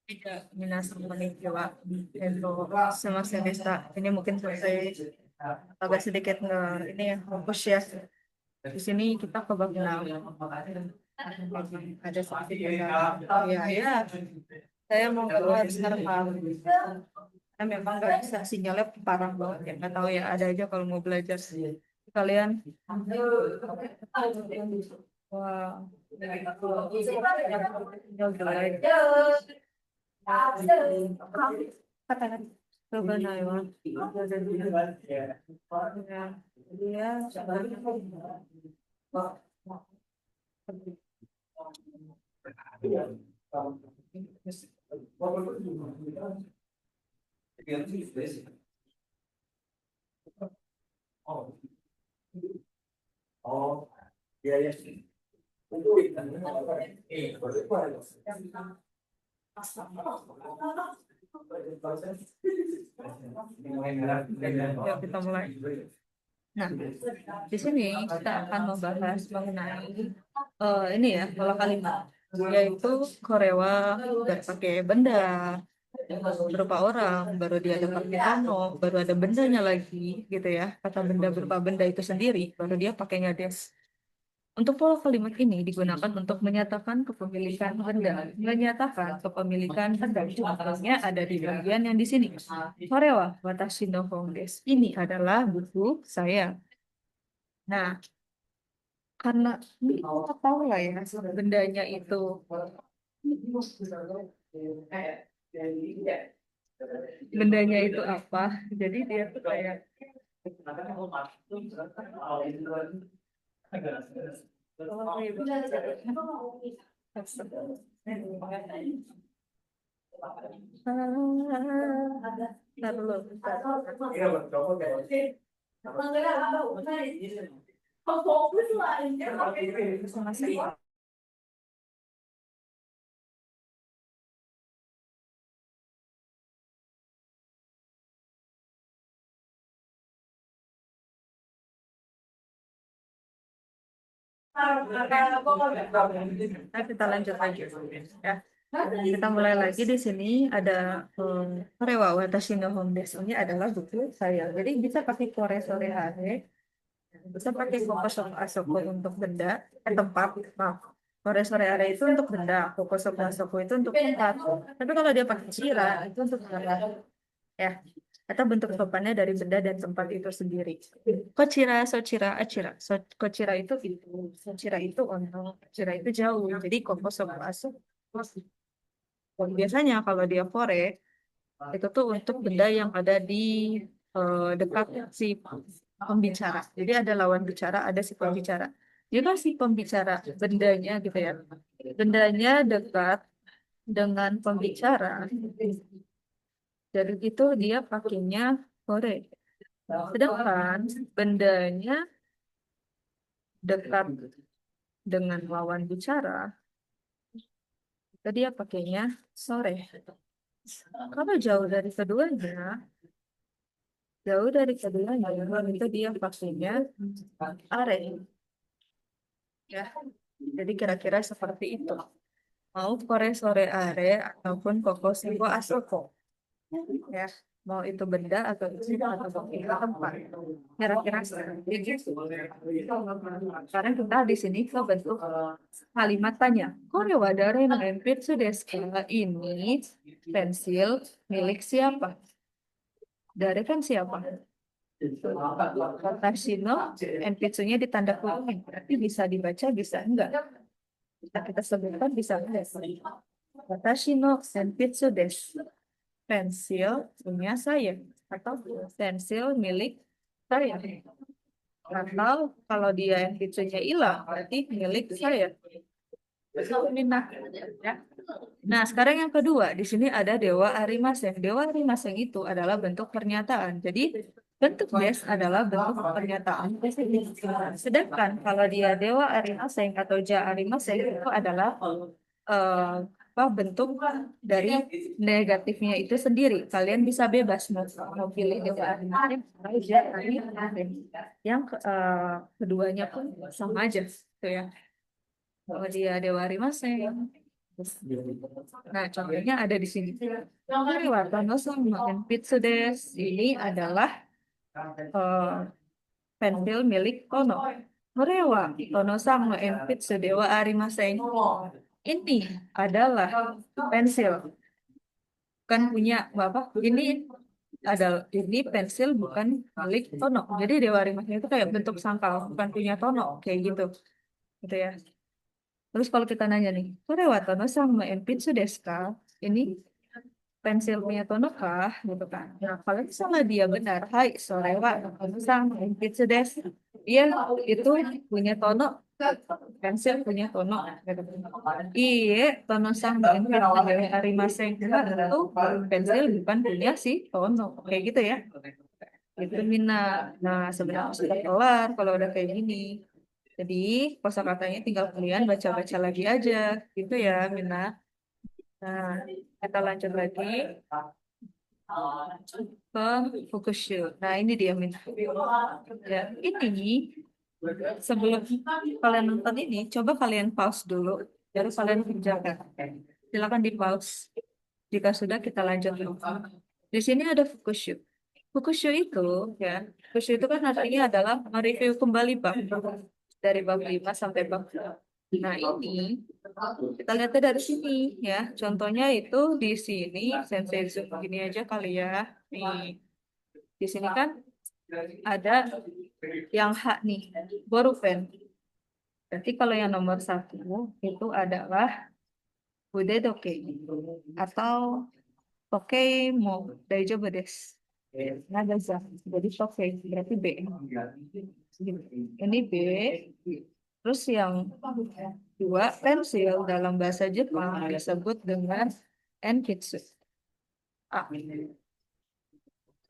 Tidak, minasang konnichiwa. Hello, semasa desta. Ini mungkin selesai agak sedikit ini ya, fokus ya. Di sini kita ke bab 6. Ada sedikit kendala. Ya, ya. Saya mau keluar sekarang Pak. Karena memang nggak bisa sinyalnya parah banget ya. Nggak tahu ya, ada aja kalau mau belajar. Kalian. Wah. Sinyal jelek. Katakan kebenaran. Ya, ya, kita mulai. Nah, di sini kita akan membahas mengenai ini ya, pola kalimat, yaitu korewa nggak pakai benda, berupa orang, baru dia ada pakai ano, baru ada bendanya lagi, gitu ya. Kata benda berupa benda itu sendiri, baru dia pakainya des. Untuk pola kalimat ini digunakan untuk menyatakan kepemilikan benda. Menyatakan kepemilikan benda. Contohnya ada di bagian yang di sini. Korewa watashi no hon desu. Ini adalah buku saya. Nah, karena ini kita tahu lah ya, bendanya itu apa. Jadi dia tuh kayak Ntar dulu, bentar. Masih. Nah, kita lanjut lagi ya. Kita mulai lagi di sini ada Korewa Watashi no Hon desu. Ini adalah buku saya. Jadi bisa pakai kore sore hare, bisa pakai koko soko asoko untuk benda, tempat. Maaf. Kore sore hare itu untuk benda, koko soko asoko itu untuk tempat. Tapi kalau dia pakai shira itu untuk arah ya. Atau bentuk sopannya dari benda dan tempat itu sendiri. Kochira, sochira, achira. Kochira itu, sochira itu untuk, achira itu jauh. Jadi koko soko asok. Biasanya kalau dia fore, itu tuh untuk benda yang ada di dekat si pembicara. Jadi ada lawan bicara, ada si pembicara. Jika si pembicara bendanya gitu ya, bendanya dekat dengan pembicara, jadi itu dia pakainya fore. Sedangkan bendanya dekat dengan lawan bicara, tadi dia pakainya sore. Kalau jauh dari keduanya, itu dia pakainya are. Ya, jadi kira-kira seperti itu. Mau kore sore are ataupun koko sibo asoko. Ya, mau itu benda atau itu tempat. Kira-kira seperti itu. Sekarang kita di sini ke bentuk kalimat tanya. Kore wa dare no enpitsu desu ka? Ini pensil milik siapa? Dare kan siapa? Watashi no enpitsunya ditanda kurung. Berarti bisa dibaca, bisa enggak. Kita sebutkan bisa enggak. Watashi no enpitsu desu. Pensil punya saya. Atau pensil milik saya. Atau kalau dia yang pictunya hilang, berarti milik saya. Nah, ya. Nah, sekarang yang kedua, di sini ada Dewa Arimaseng. Dewa Arimaseng itu adalah bentuk pernyataan. Jadi, bentuk des adalah bentuk pernyataan. Sedangkan kalau dia Dewa Arimaseng atau Ja Arimaseng itu adalah eh, bentuk dari negatifnya itu sendiri. Kalian bisa bebas mau pilih Dewa Arimaseng atau Ja Arimaseng. Yang keduanya pun sama aja, gitu ya. Kalau dia Dewa Arimaseng, Nah, contohnya ada di sini. Korewa Tono sama Enpitsu desu. Ini adalah eh, pensil milik Tono. Korewa Tono sama Enpitsu dewa arimasen. Ini adalah pensil, bukan punya Bapak. Ini pensil bukan milik Tono. Jadi dewa arimasen itu kayak bentuk sangkal, bukan punya Tono, kayak gitu. Gitu ya. Terus kalau kita nanya nih, Korewa Tono sama Enpitsu desu ka? Ini pensil punya Tono kah? Gitu kan. Nah, kalau misalnya dia benar, hai, Sorewa Tono sama Enpitsu desu. Dia itu punya Tono, pensil punya Tono. Gitu. Iya, Tono sama Enpitsu desu arimasen. Itu pensil bukan punya si Tono. Kayak gitu ya. Itu Mina. Nah, sebenarnya sudah kelar kalau udah kayak gini. Jadi, kosakatanya tinggal kalian baca-baca lagi aja, gitu ya, Mina. Nah, kita lanjut lagi ke Fukushu. Nah, ini dia, Mina. Ya, ini sebelum kalian nonton ini, coba kalian pause dulu, baru kalian kerjakan. Silakan di pause. Jika sudah, kita lanjut. Di sini ada Fukushu. Fukushu itu, ya, Fukushu itu kan artinya adalah mereview kembali bab dari bab 5 sampai bab. Nah, ini kita lihatnya dari sini ya. Contohnya itu di sini Sensei zoom gini aja kali ya. Nih, di sini kan ada yang H nih, borupen. Berarti kalau yang nomor satu itu adalah Bude Doke atau Toke mo Daijoubu desu. Nagaza. Jadi Toke berarti B. Ini B. Terus yang dua pensil dalam bahasa Jepang disebut dengan Enkitsu. A.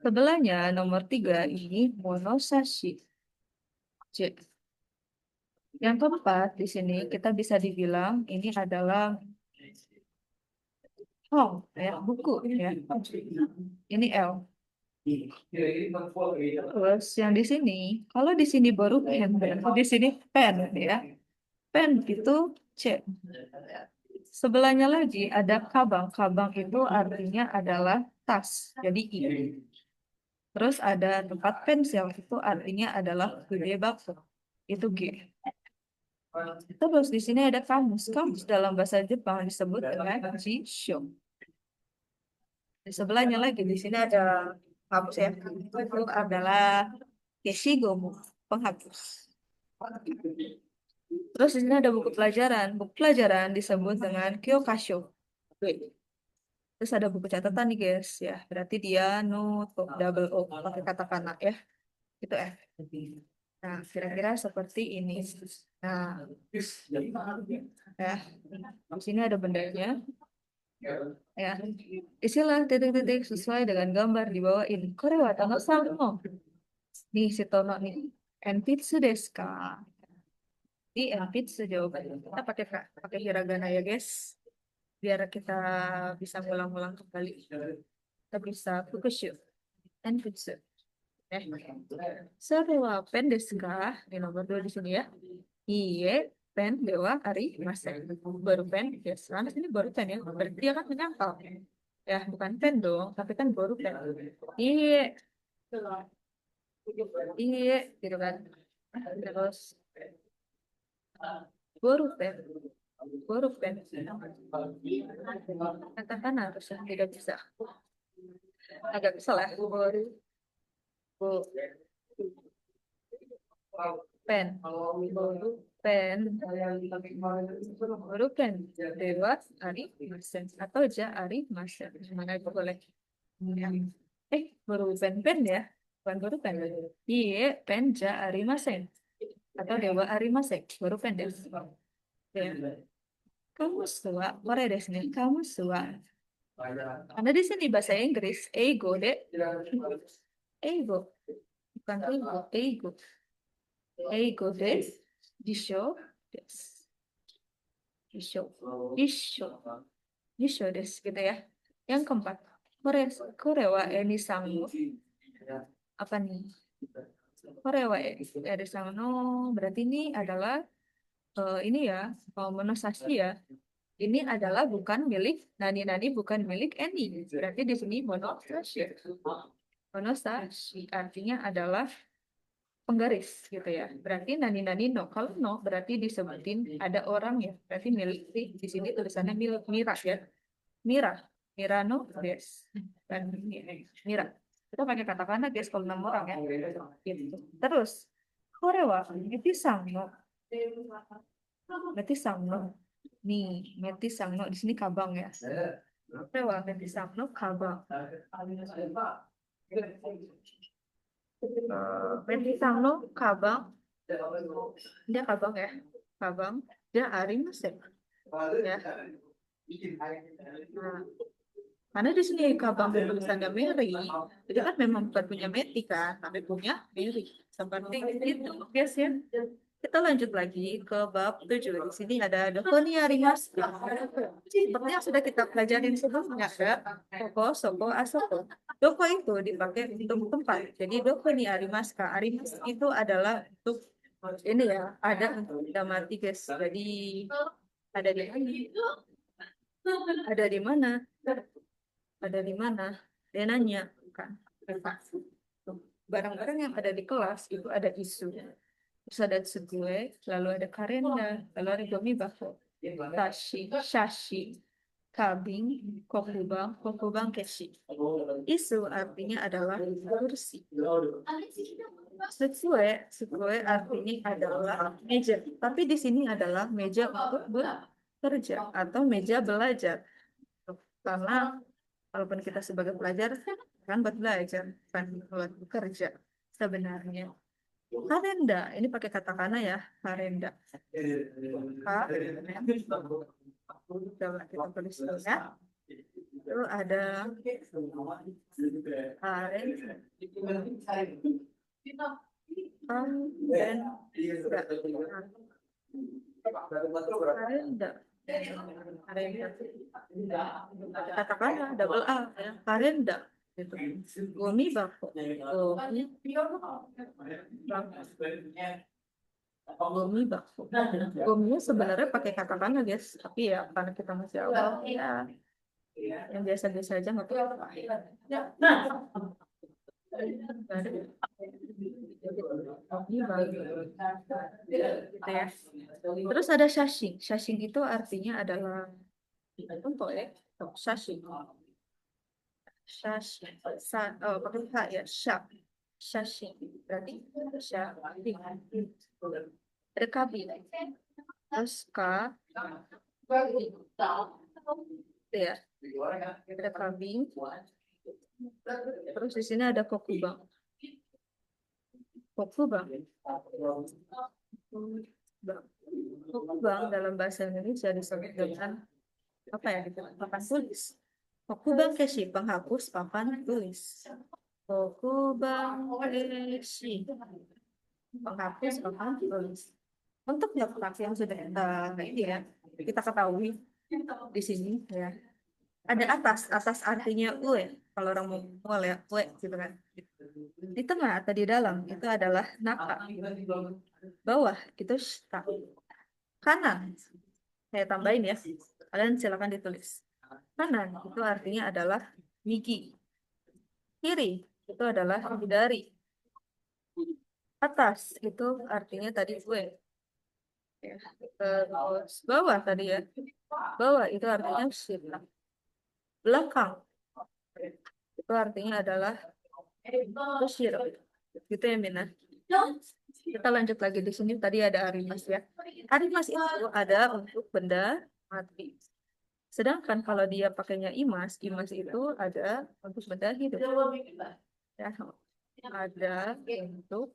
Sebelahnya nomor 3 ini Monosashi. C. Yang keempat di sini kita bisa dibilang ini adalah ya, buku ya. Ini L. Terus yang di sini, kalau di sini baru pen, berarti di sini pen ya. Pen itu C. Sebelahnya lagi ada kabang. Kabang itu artinya adalah tas. Jadi I. Terus ada tempat pensil itu artinya adalah gede baku. Itu G. Terus di sini ada kamus. Kamus dalam bahasa Jepang disebut dengan jisho. Di sebelahnya lagi di sini ada kamus ya. Itu adalah keshigomu, penghapus. Terus di sini ada buku pelajaran. Buku pelajaran disebut dengan kyokasho. Terus ada buku catatan nih guys ya. Berarti dia note double O pakai katakana ya. Itu F. Nah, kira-kira seperti ini. Nah, ya. Di sini ada bendanya. Ya. Isilah titik-titik sesuai dengan gambar di bawah ini. Korewa tanggal sama. Nih si Tono nih. Enpitsu desu ka? Di enpitsu jawabannya. Kita pakai hiragana ya guys. Biar kita bisa ngulang-ngulang kembali. Kita bisa fukushu. Enpitsu. Serewa pen desu ka? Di nomor 2 di sini ya. Iye, pen dewa ari masen. Baru pen, ya sekarang ini baru pen ya. Berarti dia kan menyangkal. Ya, bukan pen dong, tapi kan baru pen. Iye, iye, gitu kan. Terus baru pen, baru pen. Katakan harusnya tidak bisa. Agak kesel ya. Baru, pen, baru pen, baru pen. Dewa ari masen atau ja ari masen. Mana itu boleh. Ya. Baru pen ya. Bukan baru pen. Iya, pen ja arimasen. Atau dewa arimasen. Baru pen deh. Ya. Kamu suka, Korea desu ne. Kamu suka. Karena di sini bahasa Inggris, ego deh. Ego. Bukan ego, ego. Ego desu. Jisho desu. Jisho. Jisho. Jisho desu gitu ya. Yang keempat. Korea, Korea wa eni-san apa nih? Korea wa eni-san no berarti ini adalah ini ya, Monosashi ya. Ini adalah bukan milik nani-nani, bukan milik Eni. Berarti di sini monostasia. Monostasia artinya adalah penggaris gitu ya. Berarti nani-nani no. Kalau no berarti disebutin ada orang ya. Berarti milik di sini tulisannya Mira ya. Mira. Mirano yes. Dan Mira. Kita pakai katakana guys kalau 6 orang ya. Gitu. Terus Korewa, Metisang no. Metisang no. Nih, Metisang no di sini kabang ya. Korewa, Metisang no kabang. Metisang no kabang. Dia kabang ya. Kabang. Dia arimas ya. Ya. Nah, karena di sini kabang tulisannya Mary, jadi kan memang bukan punya Meti kan, tapi punya Mary. Seperti itu, guys ya. Kita lanjut lagi ke bab 7. Di sini ada Dokoni Arimas. Seperti yang sudah kita pelajarin sebelumnya, ada Toko, Soko, Asoko. Doko itu dipakai untuk tempat. Jadi Dokoni Arimas, Arimas itu adalah untuk ini ya, ada untuk benda mati guys. Jadi ada di mana? Ada di mana? Ada di mana? Dia nanya, kan? Barang-barang yang ada di kelas itu ada isu. Terus ada Tsugue, lalu ada Karenda, lalu ada Gomi Bako, Tashi, Shashi, Kabing, Kokubang, Kokubang Keshi. Isu artinya adalah kursi. Tsue artinya adalah meja. Tapi di sini adalah meja untuk bekerja atau meja belajar. Karena walaupun kita sebagai pelajar kan buat belajar, bukan buat bekerja sebenarnya. Karenda, ini pakai katakana ya, karenda. Coba kita tulis dulu ya. Itu ada karenda. Karenda. Katakana double A ya, karenda. Gitu. Gomi bako. Gomi bako. Gominya sebenarnya pakai katakana guys, tapi ya karena kita masih awal ya yang biasa-biasa aja nggak apa-apa. Ya. Gitu ya. Terus ada shashing. Shashing itu artinya adalah untuk ya, shashing. Shashing. Pakai H ya, syak. Shashing. Berarti shashing. Ada kabin. Terus K. Gitu ya. Ada kabin. Terus di sini ada kokubang. Kokubang. Kokubang dalam bahasa Indonesia disebut dengan apa ya? Papan tulis. Kokubang keshi, penghapus papan tulis. Kokubang keshi, penghapus papan tulis. Untuk letak yang sudah kita ketahui di sini ya. Ada atas artinya ue. Kalau orang mau mual ya, ue gitu kan. Di tengah atau di dalam itu adalah naka. Bawah itu shita. Kanan, saya tambahin ya. Kalian silakan ditulis. Kanan itu artinya adalah migi. Kiri itu adalah dari. Atas itu artinya tadi gue. Ya. Terus bawah tadi ya. Bawah itu artinya shita. Belakang itu artinya adalah Toshiro. Gitu ya Mina. Kita lanjut lagi di sini. Tadi ada arimas ya. Arimas itu ada untuk benda mati. Sedangkan kalau dia pakainya imas, imas itu ada untuk benda hidup. Ya, ada untuk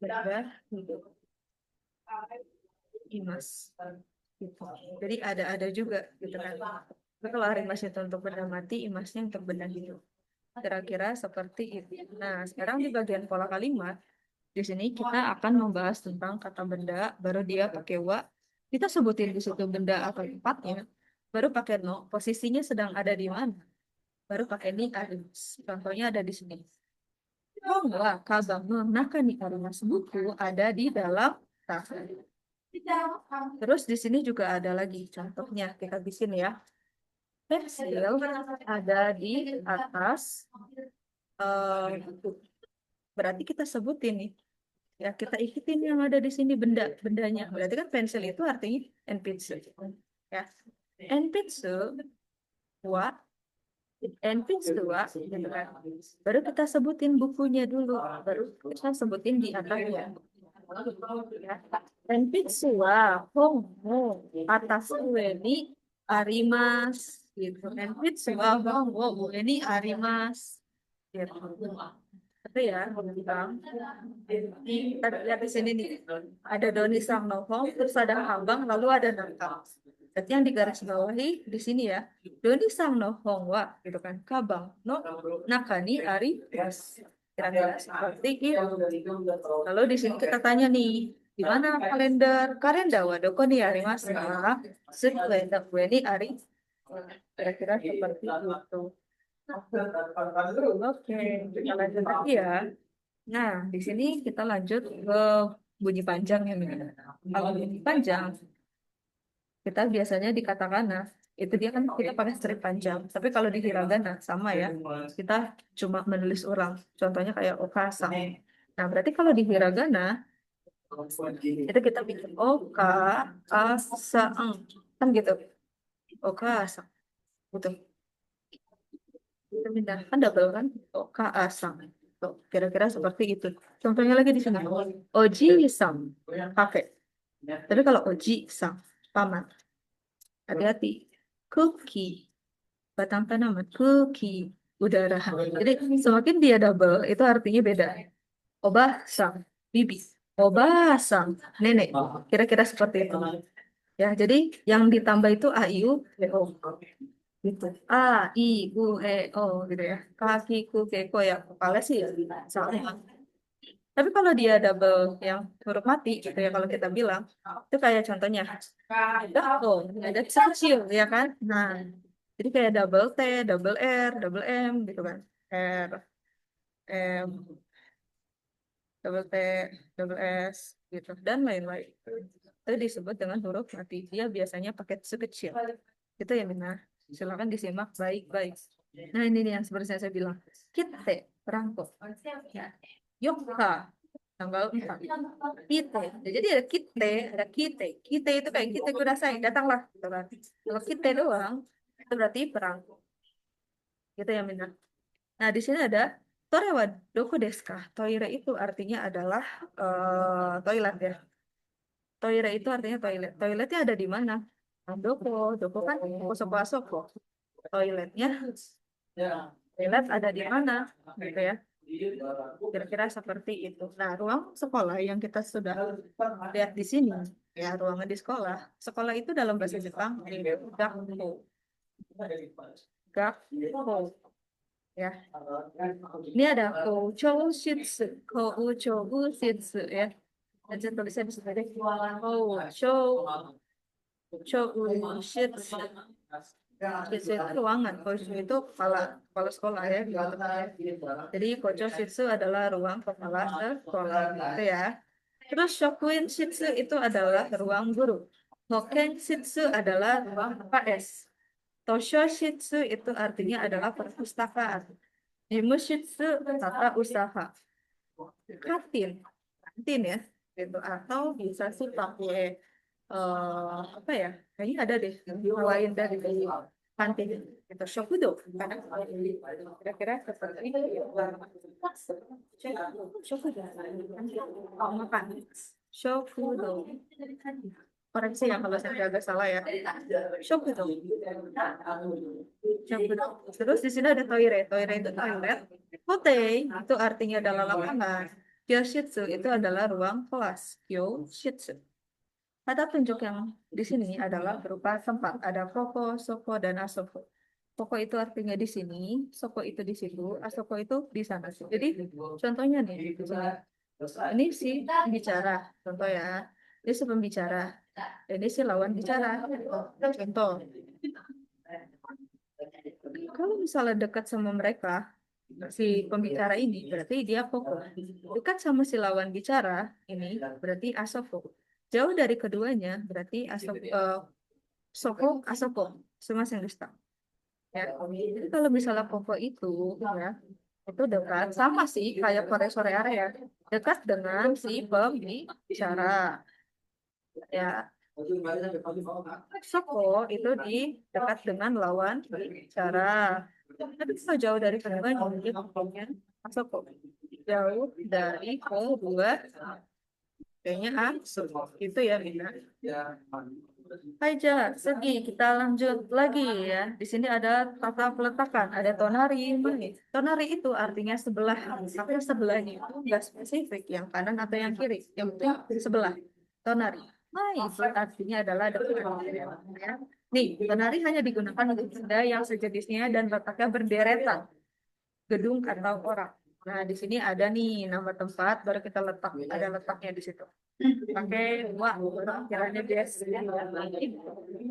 benda hidup. Imas. Gitu. Jadi ada juga gitu kan. Tapi kalau arimas itu untuk benda mati, imasnya untuk benda hidup. Kira-kira seperti itu. Nah, sekarang di bagian pola kalimat, di sini kita akan membahas tentang kata benda, baru dia pakai wa. Kita sebutin di situ benda atau tempatnya, baru pakai no, posisinya sedang ada di mana. Baru pakai ni arimas. Contohnya ada di sini. Bahwa kabang mengenakan ni arimas buku ada di dalam tas. Terus di sini juga ada lagi contohnya, kita bikin ya. Pensil ada di atas buku. Berarti kita sebutin nih. Ya, kita ikutin yang ada di sini bendanya. Berarti kan pensil itu artinya enpitsu. Ya. Enpitsu wa enpitsu wa gitu kan. Baru kita sebutin bukunya dulu, baru kita sebutin di atasnya. Ya. Enpitsu wa hongo atas ni arimas gitu. Enpitsu wa hongo ni arimas gitu. Itu ya, Bang. Kita lihat di sini nih, ada Doni Sang Nohong, terus ada Habang, lalu ada Nakam. Jadi yang digarisbawahi di sini ya, Doni Sang Nohong wa, gitu kan, Kabang, no, Nakani, Ari, Mas. Kira-kira seperti itu. Lalu di sini kita tanya nih, di mana kalender? Kalender wa doko nih Ari Mas. Sekalender gue nih Ari. Kira-kira seperti itu. Oke, kita lanjut lagi ya. Nah, di sini kita lanjut ke bunyi panjang ya, Min. Kalau bunyi panjang, kita biasanya di katakana, itu dia kan kita pakai strip panjang. Tapi kalau di hiragana, sama ya. Kita cuma menulis ulang. Contohnya kayak okasang. Nah, berarti kalau di hiragana, itu kita bikin oka, asang. Kan gitu. Okasang. Gitu. Itu pindah. Kan double kan? Oka, asang. Tuh, kira-kira seperti itu. Contohnya lagi di sini. Oji-sang. Pakai. Tapi kalau oji-sang, paman. Hati-hati. Cookie. Batang tanaman. Cookie. Udara. Jadi semakin dia double, itu artinya beda. Obah-sang. Bibi. Obah-sang. Nenek. Kira-kira seperti itu. Ya, jadi yang ditambah itu a, i, u, e, o. Gitu. A, I, U, E, O gitu ya. Kakiku, keko ya. Kepala sih ya. Sama. Tapi kalau dia double yang huruf mati gitu ya, kalau kita bilang, itu kayak contohnya, oh, ada kecil ya kan? Nah, jadi kayak double T, double R, double M gitu kan. R, M, double T, double S gitu, dan lain-lain. Itu disebut dengan huruf mati. Dia biasanya pakai sekecil. Itu ya, Mina. Silakan disimak baik-baik. Nah, ini nih yang seperti saya bilang. Kita, perangko. Yoka, tanggal 4. Kita. Jadi ada kita, ada kita. Kita itu kayak kita kudasai, datanglah. Gitu kan. Kalau kita doang, itu berarti perang. Gitu ya, Mina. Nah, di sini ada Tore wa doko desu ka? Toire itu artinya adalah toilet ya. Toire itu artinya toilet. Toiletnya ada di mana? Nah, doko, doko kan kosoko asoko. Toiletnya, toilet ada di mana? Gitu ya. Kira-kira seperti itu. Nah, ruang sekolah yang kita sudah lihat di sini, ya ruangan di sekolah. Sekolah itu dalam bahasa Jepang, gakko. Gakko. Ya. Ini ada kouchou shitsu, kouchou shitsu ya. Nanti tulisnya di sini deh. Kouchou shitsu. Shitsu itu ruangan, kouchou itu kepala sekolah ya. Jadi kouchou shitsu adalah ruang kepala sekolah gitu ya. Terus shokuin shitsu itu adalah ruang guru. Hoken shitsu adalah ruang KS. Tosho shitsu itu artinya adalah perpustakaan. Imushitsu tata usaha. Kantin, kantin ya, gitu. Atau bisa sih pakai apa ya? Kayaknya ada deh yang lain dari kantin. Itu shokudo, karena kira-kira seperti itu. Shokudo, oh, makan. Shokudo. Koreksi ya kalau saya agak salah ya. Shokudo. Shokudo. Terus di sini ada toire. Toire itu toilet. Hotei itu artinya adalah lapangan. Kyoshitsu itu adalah ruang kelas. Kyoshitsu. Kata tunjuk yang di sini adalah berupa tempat. Ada koko, soko, dan asoko. Koko itu artinya di sini, soko itu di situ, asoko itu di sana. Jadi contohnya nih, di sini. Ini si bicara, contoh ya. Ini si pembicara. Ini si lawan bicara. Contoh. Kalau misalnya dekat sama mereka, si pembicara ini berarti dia koko. Dekat sama si lawan bicara ini berarti asoko. Jauh dari keduanya berarti soko asoko semua yang ya. Jadi kalau misalnya Koko itu ya itu dekat sama sih kayak sore area dekat dengan si pembicara ya. Soko itu di dekat dengan lawan bicara. Tapi kalau jauh dari keduanya dia ngomongnya Soko jauh dari kedua kayaknya itu ya Mina. Aja, segi kita lanjut lagi ya. Di sini ada tata peletakan, ada tonari. Tonari itu artinya sebelah. Tapi sebelahnya itu enggak spesifik, yang kanan atau yang kiri. Yang penting sebelah. Tonari. Nah, itu artinya adalah depan. Ya. Nih, tonari hanya digunakan untuk benda yang sejenisnya dan letaknya berderetan, gedung atau orang. Nah, di sini ada nih nama tempat, baru kita letak, ada letaknya di situ. Pakai wah, baru akhirannya bias.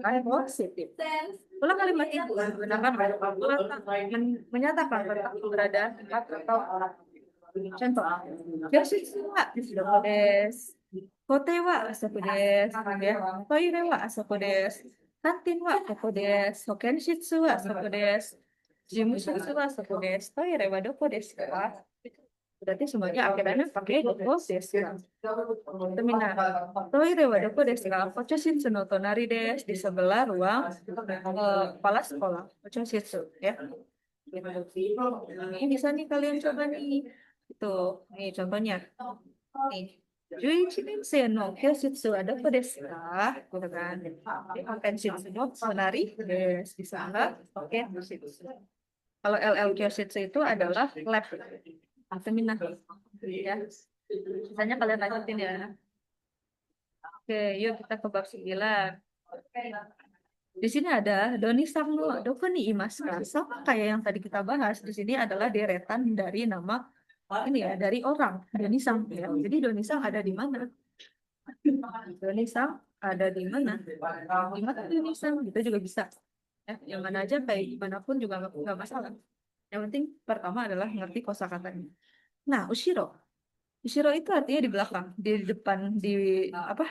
Kayak positif. Ulang kalimat itu menggunakan letak, menyatakan letak keberadaan tempat atau orang. Contoh, Yoshitsuwa desu. Kote wa asoko desu. Ya, toire wa asoko desu. Kantin wa koko desu. Hokenshitsu wa asoko desu. Jimushitsu wa asoko desu. Toire wa doko desu ka? Berarti semuanya akhirnya pakai doko desu ka. Terminal. Toire wa doko desu ka? Kochoshitsu no tonari desu. Di sebelah ruang kepala sekolah. Kochoshitsu. Ya. Ini bisa nih kalian coba nih. Itu, nih contohnya. Nih. 11年生の教室はどこですかこれが、akan no sonari di sana. Oke, kalau LL Kyositsu itu adalah lab atau minah. Ya. Misalnya kalian lanjutin ya. Oke, yuk kita ke bab 9. Di sini ada Doni Sangno, Doko ni Imaska. Sama kayak yang tadi kita bahas, di sini adalah deretan dari nama ini ya, dari orang, Doni Sang. Ya. Jadi Doni Sang ada di mana? Doni Sang ada di mana? Di mana Doni Sang? Gitu juga bisa. Ya, yang mana aja kayak gimana pun juga nggak masalah. Yang penting pertama adalah ngerti kosakatanya. Nah, Ushiro. Ushiro itu artinya di belakang, di depan, di apa?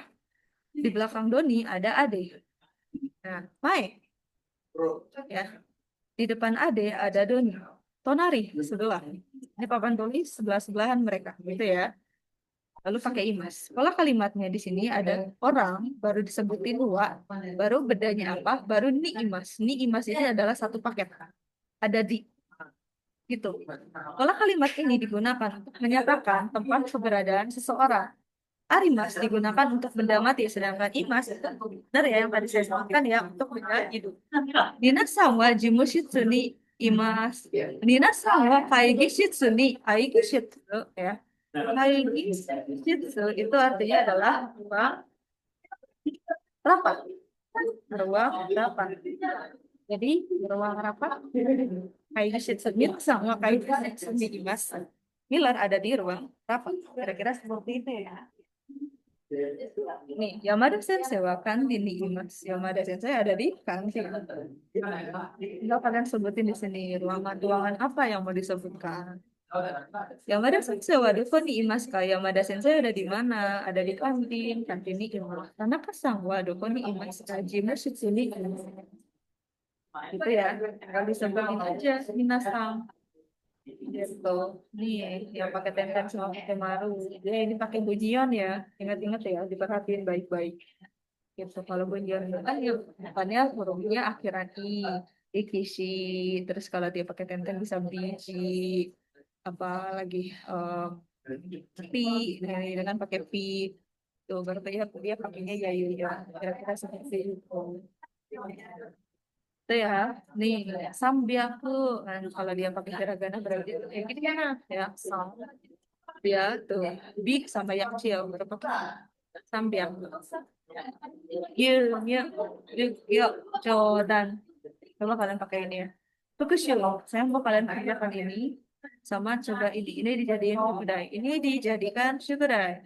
Di belakang Doni ada Ade. Nah, Mae. Ya, di depan Ade ada Doni. Tonari sebelah. Ini papan tulis sebelah-sebelahan mereka, gitu ya. Lalu pakai imas. Kalau kalimatnya di sini ada orang, baru disebutin wa, baru bedanya apa? Baru ni imas. Ni imas ini adalah satu paket. Ada di gitu. Kalau kalimat ini digunakan untuk menyatakan tempat keberadaan seseorang. Arimas digunakan untuk benda mati, sedangkan imas itu benar ya yang tadi saya sebutkan ya untuk benda hidup. Nina sama jimushitsu ni imas. Nina sama kaigishitsu ni aigishitsu ya. Kaigishitsu itu artinya adalah ruang rapat. Ruang rapat. Jadi ruang rapat kaigishitsu ni sama kaigishitsu ni imas. Miller ada di ruang rapat. Kira-kira seperti itu ya. Nih, Yamada Sensei wa kantin di Imas. Yamada Sensei ada di kantin. Tinggal kalian sebutin di sini ruangan-ruangan apa yang mau disebutkan. Yamada Sensei wa doko ni Imas ka? Yamada Sensei ada di mana? Ada di kantin, kantin ni Imas. Tanaka-san wa doko ni Imas ka? Jimu shitsu ni Imas. Gitu ya. Kalau disebutin aja Minasang. Gitu. Nih yang pakai tenten sama pakai maru. Jadi ini pakai bujion ya. Ingat-ingat ya, diperhatiin baik-baik. Gitu. Kalau bujion itu kan ya depannya hurufnya akhiran i, ikishi. Terus kalau dia pakai tenten bisa biji. Apa lagi? Pi. Nah, ini kan pakai pi. Tuh berarti ya dia pakainya yayu ya. Kira-kira seperti itu. Itu ya, nih sambiaku. Nah, kalau dia pakai hiragana berarti kayak gini kan ya, sam dia tuh big sama yang kecil berapa sambiak yuk yuk yuk yuk Jordan coba kalian pakai ini ya Fukushu saya mau kalian kerjakan ini sama coba ini dijadiin shukudai ini dijadikan shukudai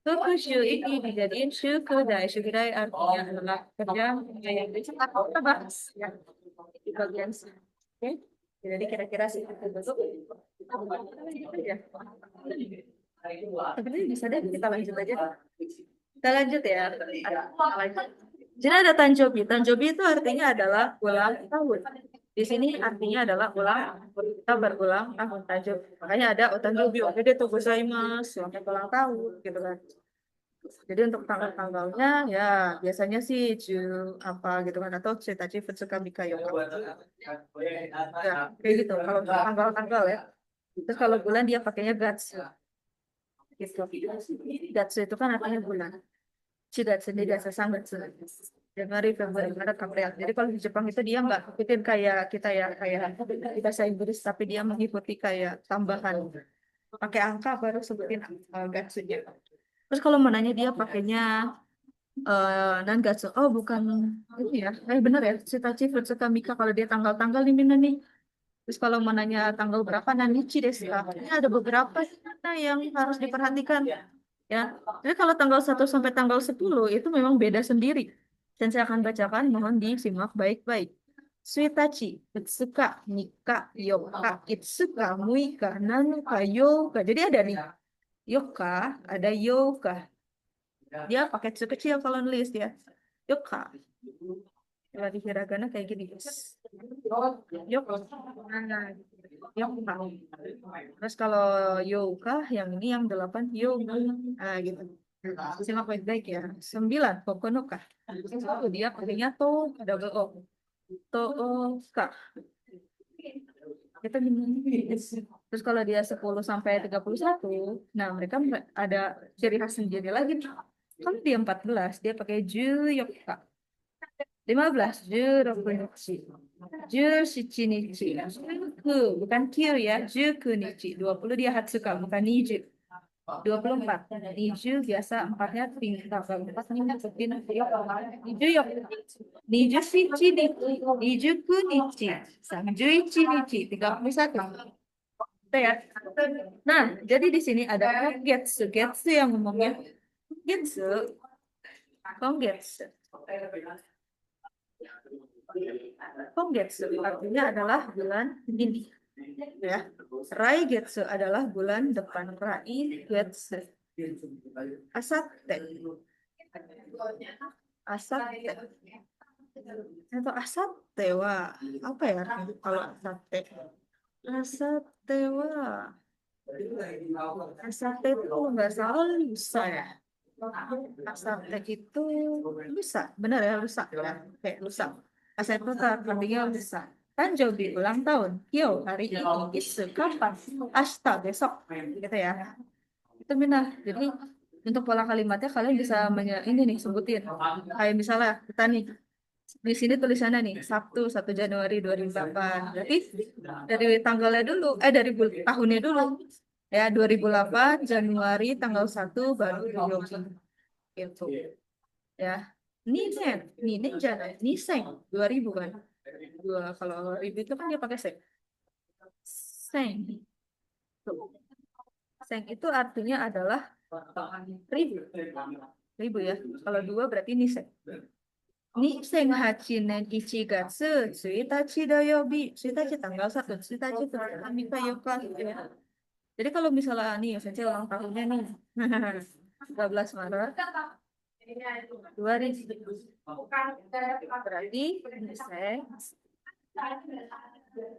Fukushu ini dijadiin shukudai shukudai artinya adalah kerja yang dicetak kita bahas ya di bagian sini. Oke, jadi kira-kira sih itu bentuk ya. Sebenarnya bisa deh kita lanjut aja. Kita lanjut ya. Lanjut. Jadi ada Tanjobi. Tanjobi itu artinya adalah ulang tahun. Di sini artinya adalah kita berulang tahun Tanjobi. Makanya ada Otanjobi, Oke tuh gozaimasu, selamat ulang tahun gitu kan. Jadi untuk tanggal-tanggalnya ya biasanya sih apa gitu kan atau Chitachi Futsuka Mika Yoka. Ya, kayak gitu kalau untuk tanggal-tanggal ya. Terus kalau bulan dia pakainya Gatsu. Gitu. Gatsu itu kan artinya bulan. Shigatsu dia biasa sangat Januari, Februari, Maret, April. Jadi kalau di Jepang itu dia nggak ikutin kayak kita ya kayak di bahasa Inggris, tapi dia mengikuti kayak tambahan pakai angka baru sebutin Gatsunya. Terus kalau mau nanya dia pakainya Nangatsu. Oh bukan ini ya. Benar ya. Shitachi Futsuka Mika kalau dia tanggal-tanggal nih Mina nih. Terus kalau mau nanya tanggal berapa Nanichi desu ka? Ini ada beberapa sih Mina yang harus diperhatikan. Ya. Jadi kalau tanggal 1 sampai tanggal 10 itu memang beda sendiri. Dan saya akan bacakan, mohon disimak baik-baik. Suitachi, Utsuka, Nika, Yoka, Itsuka, Muika, Nanuka, Yoka. Jadi ada nih, Yoka, ada Yoka. Dia pakai tsu kecil kalau nulis ya. Yoka. Kalau di hiragana kayak gini, guys. Yoka. Nah, Yoka. Terus kalau Yoka, yang ini yang 8, Yoga. Nah, gitu. Simak baik-baik ya. 9, Kokonoka. Itu dia pakainya to, double O. To, O, Ka. Itu gini. Terus kalau dia 10 sampai 31, nah mereka ada ciri khas sendiri lagi nih. Kalau dia 14, dia pakai Juyoka. 15, Jurokunichi. Jushinichi. Juku, bukan Q ya. Jukunichi. 20 dia Hatsuka, bukan Niju. 24. Niju biasa empatnya tinggal. 4 nih seperti Niju yok. Niju shichi nichi. Niju kunichi. Sanjuichi nichi. 31. Itu ya. Nah, jadi di sini ada Kongetsu. Getsu yang ngomongnya. Getsu. Kongetsu. Kongetsu artinya adalah bulan ini. Ya. Raigetsu adalah bulan depan. Raigetsu. Asate. Asate. Atau asate wa apa ya artinya kalau asate? Asate wa asate itu kalau nggak salah lusa ya. Asate itu lusa, benar ya lusa ya, kayak lusa. Asate itu artinya lusa. Tanjobi ulang tahun. Yo hari ini. Isu kapan? Ashita besok. Gitu ya. Itu Mina. Jadi untuk pola kalimatnya kalian bisa ini nih sebutin. Kayak misalnya kita nih di sini tulisannya nih Sabtu 1 Januari 2008. Berarti dari tanggalnya dulu, dari tahunnya dulu. Ya 2008 Januari tanggal 1 baru Yogi gitu. Ya. Ninen jangan, Niseng 2000 kan. Kalau 1000 itu kan dia pakai seng. Seng. Tuh. Seng itu artinya adalah ribu. Ribu ya. Kalau 2 berarti niseng. Niseng hachi nen ichigatsu tsuitachi doyobi. Tsuitachi tanggal 1. Tsuitachi Mika Yoka. Jadi kalau misalnya nih, Sensei ulang tahunnya nih. 13 Maret 2000. Berarti Niseng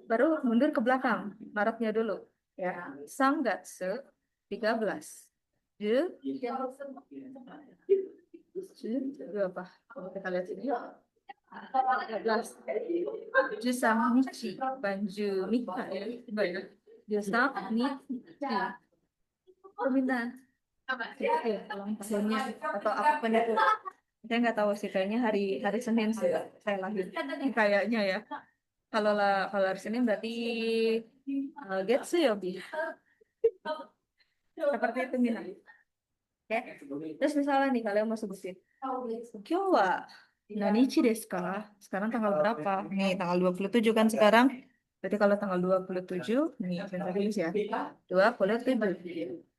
baru mundur ke belakang. Maretnya dulu. Ya. Sanggatsu 13. Ju, Ju apa? Kalau kita lihat sini. 13. Jusang Nichi. Banju Mika ya. Banyak. Jusang Nichi. Permintaan. Oke, ulang tahunnya atau apapun itu. Saya nggak tahu sih, kayaknya hari hari Senin sih saya lahir. Kayaknya ya. Kalau hari Senin berarti Getsu Yobi. Seperti itu Mina. Oke. Terus misalnya nih kalian mau sebutin. Kyo wa nanichi desu ka? Sekarang tanggal berapa? Nih tanggal 27 kan sekarang. Berarti kalau tanggal 27 nih saya tulis ya. 27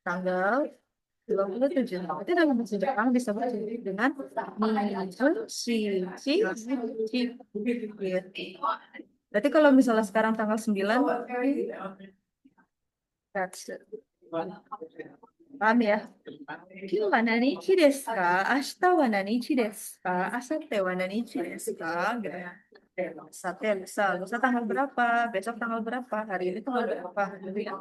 tanggal 27. Berarti dalam bahasa Jepang disebut dengan Niju Shichi Chi. Gitu. Berarti kalau misalnya sekarang tanggal 9 Katsu. Paham ya? Kyu wa nanichi desu ka? Ashita wa nanichi desu ka? Asate wa nanichi desu ka? Gitu ya. Sate, lusa tanggal berapa? Besok tanggal berapa? Hari ini tanggal berapa? Gitu ya.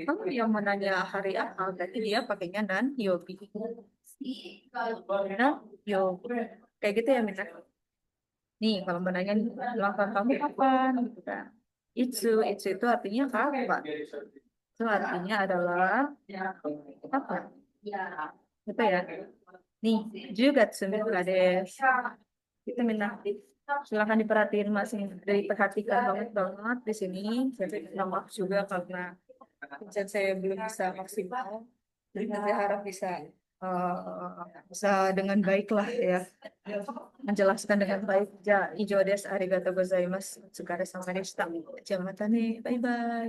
Kalau dia mau nanya hari apa, berarti dia pakainya nan yobi. Nah, yobi. Kayak gitu ya, Mita. Nih, kalau mau nanya ulang tahun kamu kapan? Gitu kan. Itsu itu artinya kapan? Itu artinya adalah apa? Gitu ya. Nih, juga Tsumika desu. Itu minta silakan diperhatiin masing diperhatikan banget banget di sini. Saya minta maaf juga karena pencet saya belum bisa maksimal. Jadi saya harap bisa bisa dengan baik lah ya menjelaskan dengan baik. Ja, ijo desu, arigatou gozaimasu. Otsukare sama deshita. Bye bye.